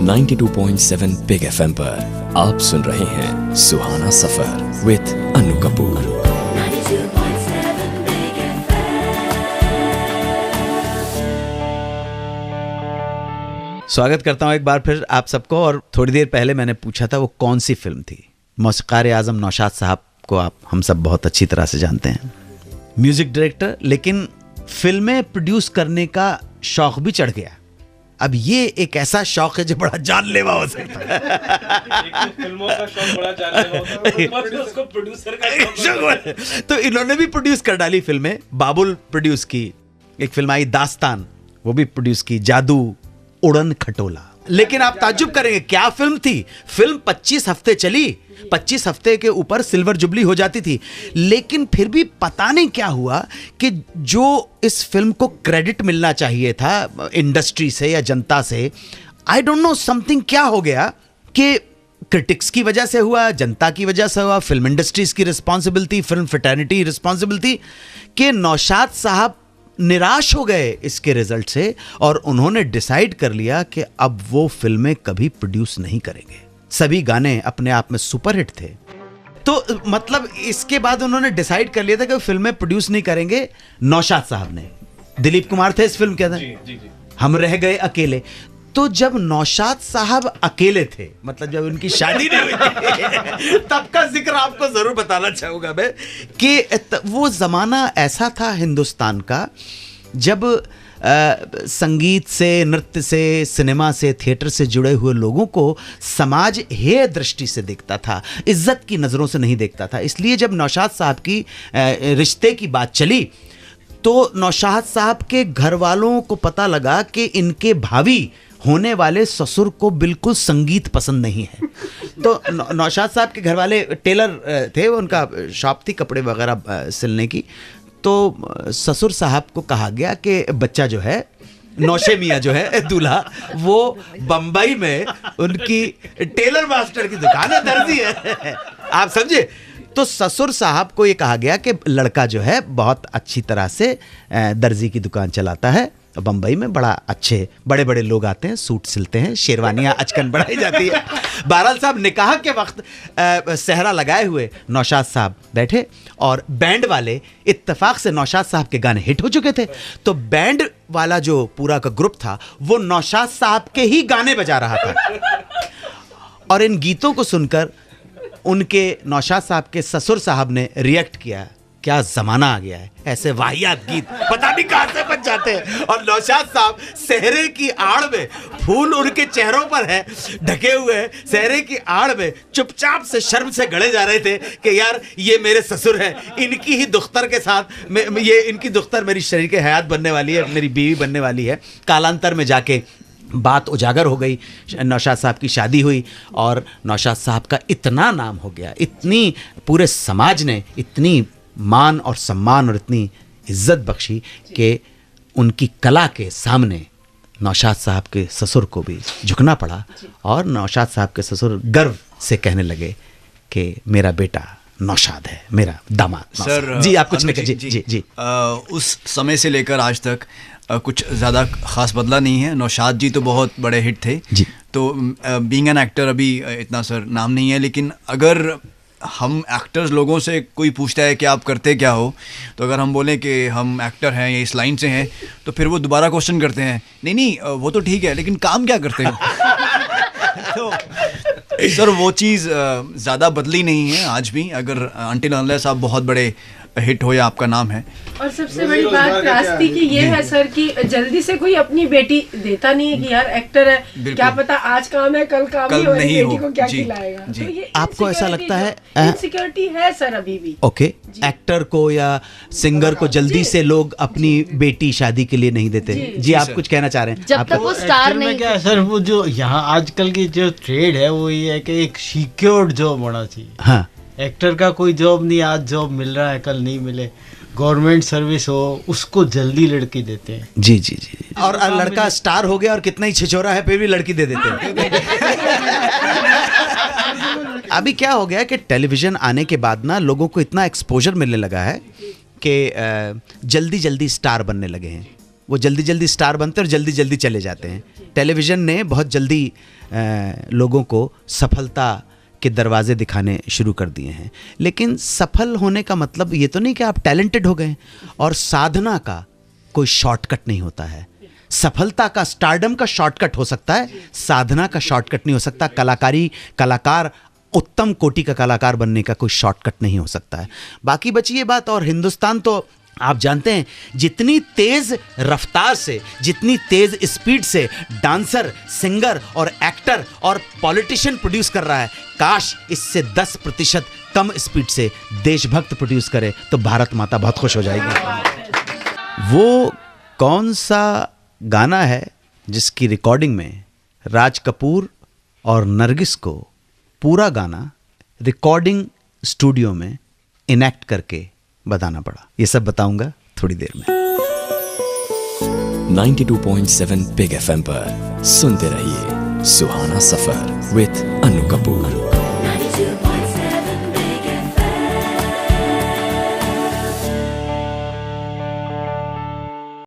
92.7 big FM पर आप सुन रहे हैं सुहाना सफर विद अनु कपूर। स्वागत करता हूँ एक बार फिर आप सबको। और थोड़ी देर पहले मैंने पूछा था वो कौन सी फिल्म थी। मौसीक़ार आज़म नौशाद साहब को हम सब बहुत अच्छी तरह से जानते हैं, म्यूजिक डायरेक्टर, लेकिन फिल्में प्रोड्यूस करने का शौक भी चढ़ गया। अब ये एक ऐसा शौक है जो बड़ा जानलेवा हो सकता है। फिल्मों का शौक बड़ा जानलेवा होता है, उसको प्रोड्यूसर का शौक। तो इन्होंने भी प्रोड्यूस कर डाली फिल्में। बाबुल प्रोड्यूस की, एक फिल्म आई दास्तान, वो भी प्रोड्यूस की, जादू, उड़न खटोला। लेकिन आप ताज्जुब करेंगे क्या फिल्म थी। फिल्म 25 हफ्ते चली, 25 हफ्ते के ऊपर सिल्वर जुबली हो जाती थी, लेकिन फिर भी पता नहीं क्या हुआ कि जो इस फिल्म को क्रेडिट मिलना चाहिए था इंडस्ट्री से या जनता से, आई डोंट नो समथिंग क्या हो गया कि क्रिटिक्स की वजह से हुआ, जनता की वजह से हुआ, फिल्म इंडस्ट्रीज की रिस्पॉन्सिबिलिटी, फिल्म फ्रेटर्निटी रिस्पॉन्सिबिलिटी, कि नौशाद साहब निराश हो गए इसके रिजल्ट से और उन्होंने डिसाइड कर लिया कि अब वो फिल्में कभी प्रोड्यूस नहीं करेंगे। सभी गाने अपने आप में सुपरहिट थे, तो मतलब इसके बाद उन्होंने डिसाइड कर लिया था कि वो फिल्में प्रोड्यूस नहीं करेंगे। नौशाद साहब ने, दिलीप कुमार थे इस फिल्म के अंदर, हम रह गए अकेले। तो जब नौशाद साहब अकेले थे, मतलब जब उनकी शादी नहीं हुई तब का जिक्र आपको जरूर बताना चाहूंगा मैं कि वो जमाना ऐसा था हिंदुस्तान का जब संगीत से, नृत्य से, सिनेमा से, थिएटर से जुड़े हुए लोगों को समाज हेय दृष्टि से देखता था, इज्जत की नज़रों से नहीं देखता था। इसलिए जब नौशाद साहब की रिश्ते की बात चली तो नौशाद साहब के घर वालों को पता लगा कि इनके भावी होने वाले ससुर को बिल्कुल संगीत पसंद नहीं है। तो नौशाद साहब के घर वाले टेलर थे, उनका शॉप थी कपड़े वगैरह सिलने की। तो ससुर साहब को कहा गया कि बच्चा जो है, नौशे मियाँ जो है दूल्हा, वो बंबई में उनकी टेलर मास्टर की दुकान है, दर्जी है, आप समझे। तो ससुर साहब को ये कहा गया कि लड़का जो है बहुत अच्छी तरह से दर्जी की दुकान चलाता है, बंबई में बड़ा अच्छे बड़े बड़े लोग आते हैं, सूट सिलते हैं, शेरवानियाँ अचकन बढ़ाई जाती है। बहरहाल साहब निकाह के वक्त सेहरा लगाए हुए नौशाद साहब बैठे और बैंड वाले इत्तेफाक से नौशाद साहब के गाने हिट हो चुके थे। तो बैंड वाला जो पूरा का ग्रुप था वो नौशाद साहब के ही गाने बजा रहा था। और इन गीतों को सुनकर उनके नौशाद साहब के ससुर साहब ने रिएक्ट किया, क्या जमाना आ गया है, ऐसे वाहियात गीत पता नहीं कहां से बच जाते हैं। और नौशाद साहब सेहरे की आड़ में, फूल उनके चेहरों पर है ढके हुए, सेहरे की आड़ में चुपचाप से शर्म से गड़े जा रहे थे कि यार ये मेरे ससुर हैं, इनकी ही दुख्तर के साथ ये इनकी दुख्तर मेरी शरीक हयात बनने वाली है, मेरी बीवी बनने वाली है। कालांतर में जाके बात उजागर हो गई, नौशाद साहब की शादी हुई और नौशाद साहब का इतना नाम हो गया, इतनी पूरे समाज ने इतनी मान और सम्मान और इतनी इज्जत बख्शी कि उनकी कला के सामने नौशाद साहब के ससुर को भी झुकना पड़ा। और नौशाद साहब के ससुर गर्व से कहने लगे कि मेरा बेटा नौशाद है, मेरा दामाद। सर जी आप कुछ नहीं कहिए। जी जी। उस समय से लेकर आज तक कुछ ज़्यादा खास बदला नहीं है। नौशाद जी तो बहुत बड़े हिट थे जी। तो बीइंग एन एक्टर अभी इतना सर नाम नहीं है, लेकिन अगर हम एक्टर्स लोगों से कोई पूछता है कि आप करते क्या हो, तो अगर हम बोलें कि हम एक्टर हैं या इस लाइन से हैं, तो फिर वो दोबारा क्वेश्चन करते हैं, नहीं वो तो ठीक है लेकिन काम क्या करते हो। तो सर वो चीज़ ज़्यादा बदली नहीं है आज भी, अगर अंटिल अनलेस आप बहुत बड़े हिट हो या आपका नाम है। और सबसे बड़ी बात रास्ते की ये है सर कि जल्दी से कोई अपनी बेटी देता नहीं है कि यार एक्टर है, क्या पता आज काम है कल काम कल नहीं हो, बेटी को क्या जी, खिलाएगा। जी। तो ये आपको ऐसा लगता है इनसिक्योरिटी है सर अभी भी। ओके, एक्टर को या सिंगर को जल्दी से लोग अपनी बेटी शादी के लिए नहीं देते। जी आप कुछ कहना चाह रहे हैं? जब तक वो स्टार नहीं। क्या सर, वो जो यहाँ आजकल की जो ट्रेड है वो ये है कि एक सिक्योर्ड जॉब होना चाहिए। हाँ, एक्टर का कोई जॉब नहीं, आज जॉब मिल रहा है कल नहीं मिले, गवर्नमेंट सर्विस हो उसको जल्दी लड़की देते हैं। जी जी जी। और लड़का स्टार हो गया और कितना ही छिछोरा है फिर भी लड़की दे देते हैं। अभी क्या हो गया कि टेलीविजन आने के बाद ना लोगों को इतना एक्सपोजर मिलने लगा है कि जल्दी जल्दी स्टार बनने लगे हैं। वो जल्दी जल्दी स्टार बनते हैं और जल्दी जल्दी चले जाते हैं। टेलीविज़न ने बहुत जल्दी लोगों को सफलता के दरवाजे दिखाने शुरू कर दिए हैं। लेकिन सफल होने का मतलब ये तो नहीं कि आप टैलेंटेड हो गए, और साधना का कोई शॉर्टकट नहीं होता है। सफलता का, स्टारडम का शॉर्टकट हो सकता है, साधना का शॉर्टकट नहीं हो सकता। कलाकार उत्तम कोटि का कलाकार बनने का कोई शॉर्टकट नहीं हो सकता है। बाकी बची ये बात, और हिंदुस्तान तो आप जानते हैं जितनी तेज रफ्तार से, जितनी तेज स्पीड से डांसर, सिंगर और एक्टर और पॉलिटिशियन प्रोड्यूस कर रहा है, काश इससे 10% कम स्पीड से देशभक्त प्रोड्यूस करे तो भारत माता बहुत खुश हो जाएगी। वो कौन सा गाना है जिसकी रिकॉर्डिंग में राज कपूर और नरगिस को पूरा गाना रिकॉर्डिंग स्टूडियो में इनेक्ट करके बताना पड़ा? ये सब बताऊंगा थोड़ी देर में। 92.7 बिग FM पर सुनते रहिए सुहाना सफर विद अनु कपूर।